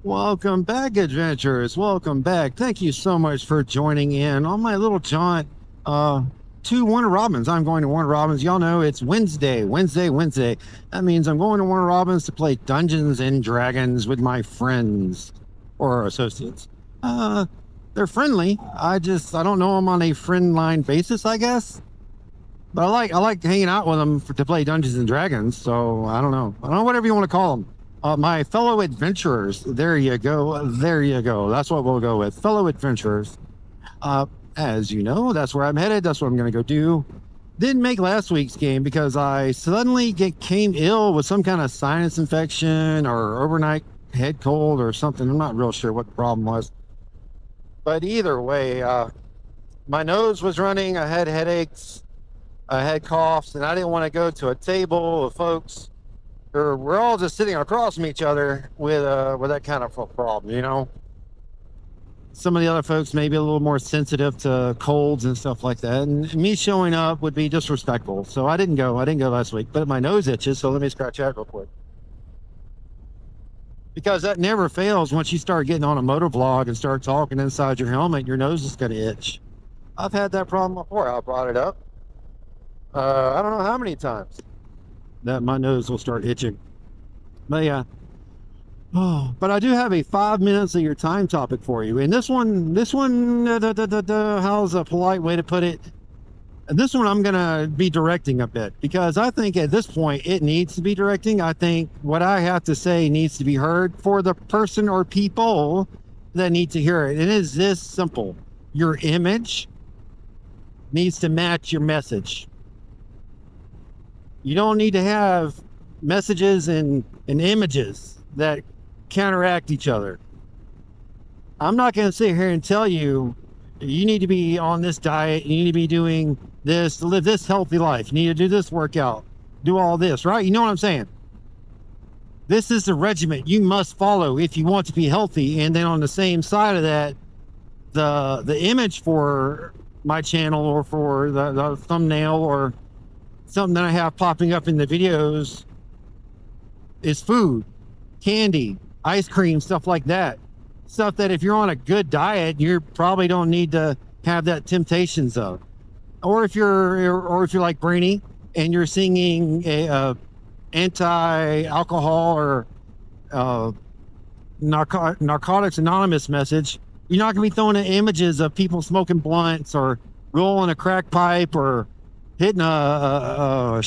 Welcome back, adventurers. Welcome back. Thank you so much for joining in on my little jaunt to Warner Robins. I'm going to Warner Robins. Y'all know it's Wednesday. That means I'm going to Warner Robins to play Dungeons and Dragons with my friends or associates. They're friendly. I don't know them on a friend line basis, I guess. But I like hanging out with them to play Dungeons and Dragons. So I don't know, whatever you want to call them. My fellow adventurers. There you go. That's what we'll go with. Fellow adventurers. As you know, that's where I'm headed. That's what I'm going to go do. Didn't make last week's game because I suddenly came ill with some kind of sinus infection or overnight head cold or something. I'm not real sure what the problem was. But either way, my nose was running. I had headaches. I had coughs, and I didn't want to go to a table of folks who we're all just sitting across from each other with that kind of a problem, you know. Some of the other folks may be a little more sensitive to colds and stuff like that, and me showing up would be disrespectful. So I didn't go last week, but my nose itches, so let me scratch that real quick. Because that never fails. Once you start getting on a motovlog and start talking inside your helmet, your nose is going to itch. I've had that problem before. I brought it up. I don't know how many times that my nose will start itching. But yeah. Oh, but I do have a 5 minutes of your time topic for you. And this one, how's a polite way to put it? This one I'm going to be directing a bit because I think at this point it needs to be directing. I think what I have to say needs to be heard for the person or people that need to hear it. It is this simple. Your image needs to match your message. You don't need to have messages and images that counteract each other. I'm not going to sit here and tell you need to be on this diet, you need to be doing this to live this healthy life, you need to do this workout, do all this, right? You know what I'm saying? This is the regimen you must follow if you want to be healthy. And then on the same side of that, the image for my channel or for the thumbnail or something that I have popping up in the videos is food, candy, ice cream, stuff like that. Stuff that if you're on a good diet, you probably don't need to have that temptations of. Or if you're like Brainy and you're singing a anti-alcohol or Narcotics Anonymous message, you're not going to be throwing in images of people smoking blunts or rolling a crack pipe or hitting a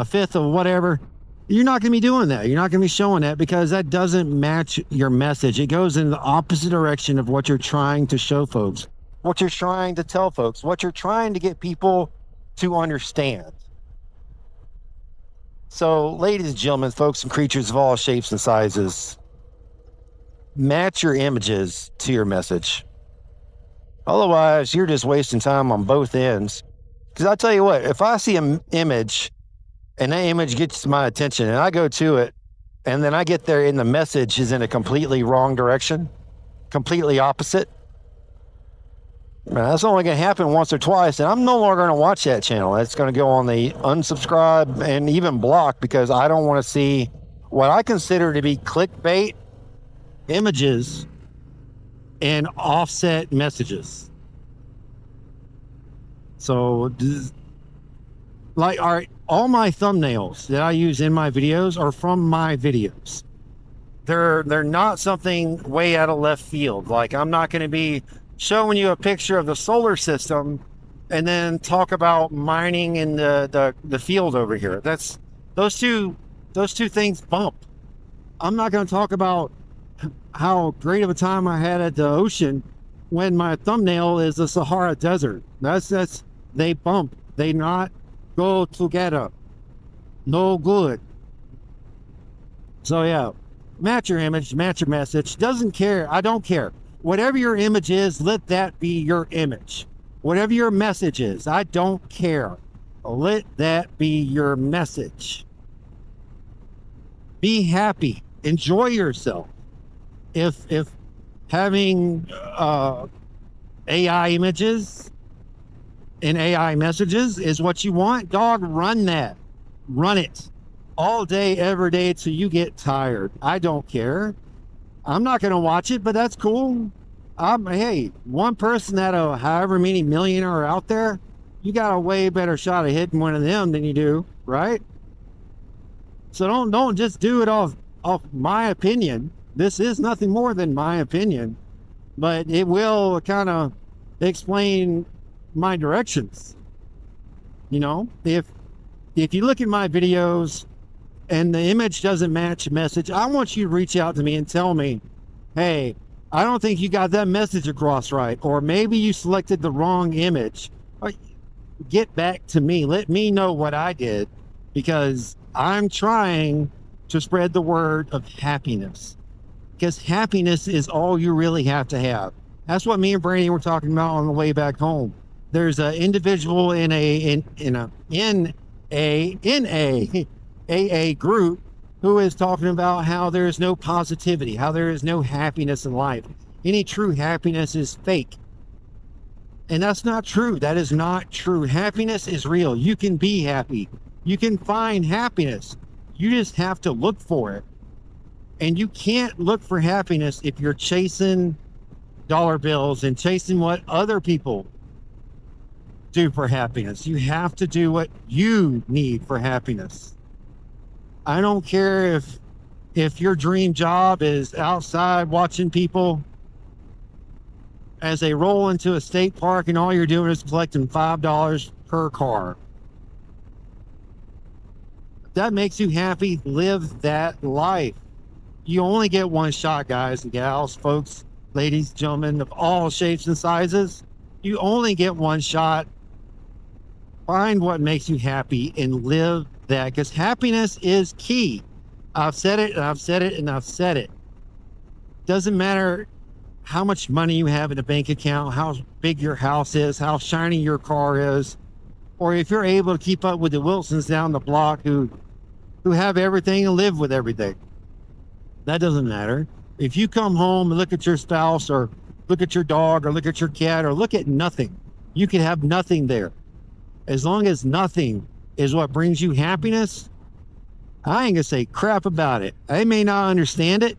fifth of whatever. You're not going to be doing that. You're not going to be showing that because that doesn't match your message. It goes in the opposite direction of what you're trying to show folks, what you're trying to tell folks, what you're trying to get people to understand. So, ladies and gentlemen, folks and creatures of all shapes and sizes, match your images to your message. Otherwise, you're just wasting time on both ends. Because I tell you what, if I see an image and that image gets my attention and I go to it and then I get there and the message is in a completely wrong direction, completely opposite, that's only going to happen once or twice, and I'm no longer going to watch that channel. That's going to go on the unsubscribe and even block because I don't want to see what I consider to be clickbait images and offset messages. So, like, all my thumbnails that I use in my videos are from my videos. They're not something way out of left field. Like, I'm not going to be showing you a picture of the solar system and then talk about mining in the field over here. That's those two things bump. I'm not going to talk about how great of a time I had at the ocean when my thumbnail is the Sahara Desert. That's they bump. They not go together. No good. So yeah, match your image, match your message. Doesn't care. I don't care. Whatever your image is, let that be your image. Whatever your message is, I don't care. Let that be your message. Be happy. Enjoy yourself. If having AI images and AI messages is what you want, dog, run that. Run it all day, every day till you get tired. I don't care. I'm not going to watch it, but that's cool. Hey, one person out of however many million are out there, you got a way better shot of hitting one of them than you do, right? So don't just do it off my opinion. This is nothing more than my opinion, but it will kind of explain my directions. You know, if you look at my videos and the image doesn't match the message, I want you to reach out to me and tell me, hey, I don't think you got that message across right, or maybe you selected the wrong image. Or get back to me. Let me know what I did, because I'm trying to spread the word of happiness, because happiness is all you really have to have. That's what me and Brandy were talking about on the way back home. There's an individual in a AA group who is talking about how there is no positivity, how there is no happiness in life. Any true happiness is fake. And that's not true. That is not true. Happiness is real. You can be happy. You can find happiness. You just have to look for it. And you can't look for happiness if you're chasing dollar bills and chasing what other people do for happiness. You have to do what you need for happiness. I don't care if your dream job is outside watching people as they roll into a state park and all you're doing is collecting $5 per car. If that makes you happy, live that life. You only get one shot, guys and gals, folks, ladies, gentlemen of all shapes and sizes. You only get one shot. Find what makes you happy and live that, because happiness is key. I've said it and I've said it and I've said it. Doesn't matter how much money you have in a bank account, how big your house is, how shiny your car is, or if you're able to keep up with the Wilsons down the block who have everything and live with everything. That doesn't matter. If you come home and look at your spouse or look at your dog or look at your cat or look at nothing, you can have nothing there. As long as nothing is what brings you happiness, I ain't gonna say crap about it. I may not understand it,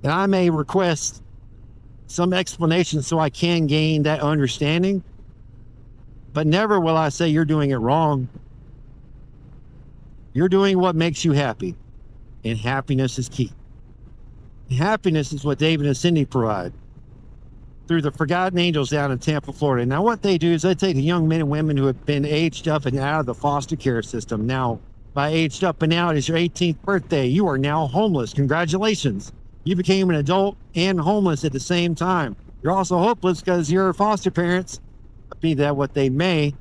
and I may request some explanation so I can gain that understanding, but never will I say you're doing it wrong. You're doing what makes you happy, and happiness is key. Happiness is what David and Cindy provide through the Forgotten Angels down in Tampa, Florida. Now, what they do is they take the young men and women who have been aged up and out of the foster care system. Now, by aged up and out is your 18th birthday. You are now homeless. Congratulations. You became an adult and homeless at the same time. You're also hopeless because your foster parents, be that what they may,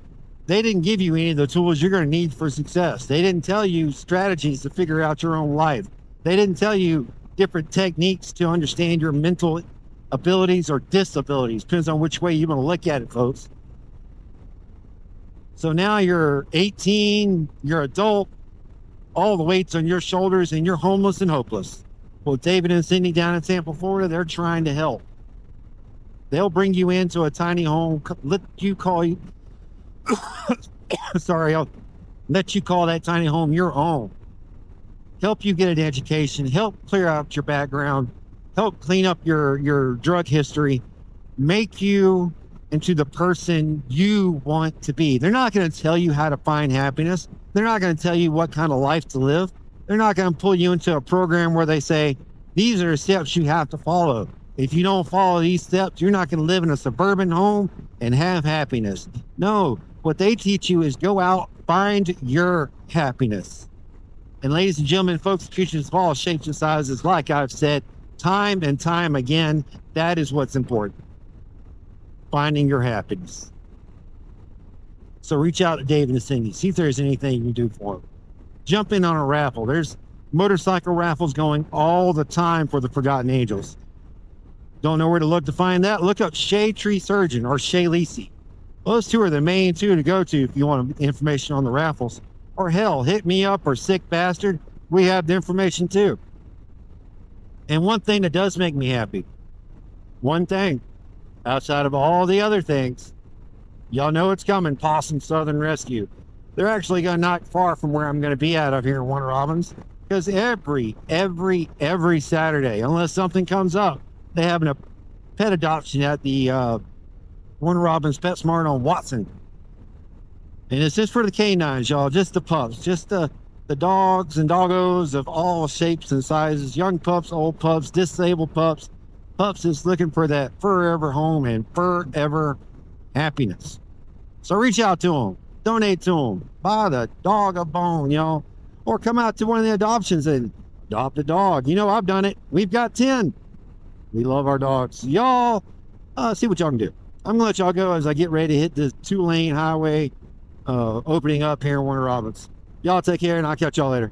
they didn't give you any of the tools you're going to need for success. They didn't tell you strategies to figure out your own life. They didn't tell you different techniques to understand your mental abilities or disabilities. Depends on which way you want to look at it, folks. So now you're 18, you're adult, all the weight's on your shoulders, and you're homeless and hopeless. Well, David and Cindy down in Tampa, Florida, they're trying to help. They'll bring you into a tiny home, let you call you, sorry, I'll let you call that tiny home your own. Help you get an education, help clear out your background, help clean up your drug history, make you into the person you want to be. They're not going to tell you how to find happiness. They're not going to tell you what kind of life to live. They're not going to pull you into a program where they say, these are the steps you have to follow. If you don't follow these steps, you're not going to live in a suburban home and have happiness. No, what they teach you is go out, find your happiness. And ladies and gentlemen, folks, creatures of all shapes and sizes, like I've said time and time again, that is what's important. Finding your happiness. So reach out to David and Cindy. See if there's anything you can do for them. Jump in on a raffle. There's motorcycle raffles going all the time for the Forgotten Angels. Don't know where to look to find that? Look up Shea Tree Surgeon or Shea Lisi. Those two are the main two to go to if you want information on the raffles. Or hell, hit me up or Sick Bastard. We have the information too. And one thing that does make me happy, one thing, outside of all the other things, y'all know it's coming, Possum Southern Rescue. They're actually not far from where I'm going to be at up here in Warner Robins. because every Saturday, unless something comes up, they have a pet adoption at the Warner Robins PetSmart on Watson. And it's just for the canines, y'all, just the pups, just the dogs and doggos of all shapes and sizes, young pups, old pups, disabled pups, pups that's looking for that forever home and forever happiness. So reach out to them, donate to them, buy the dog a bone, y'all, or come out to one of the adoptions and adopt a dog. You know, I've done it. We've got 10. We love our dogs. Y'all, see what y'all can do. I'm gonna let y'all go as I get ready to hit the 2-lane highway opening up here in Warner Robins. Y'all take care, and I'll catch y'all later.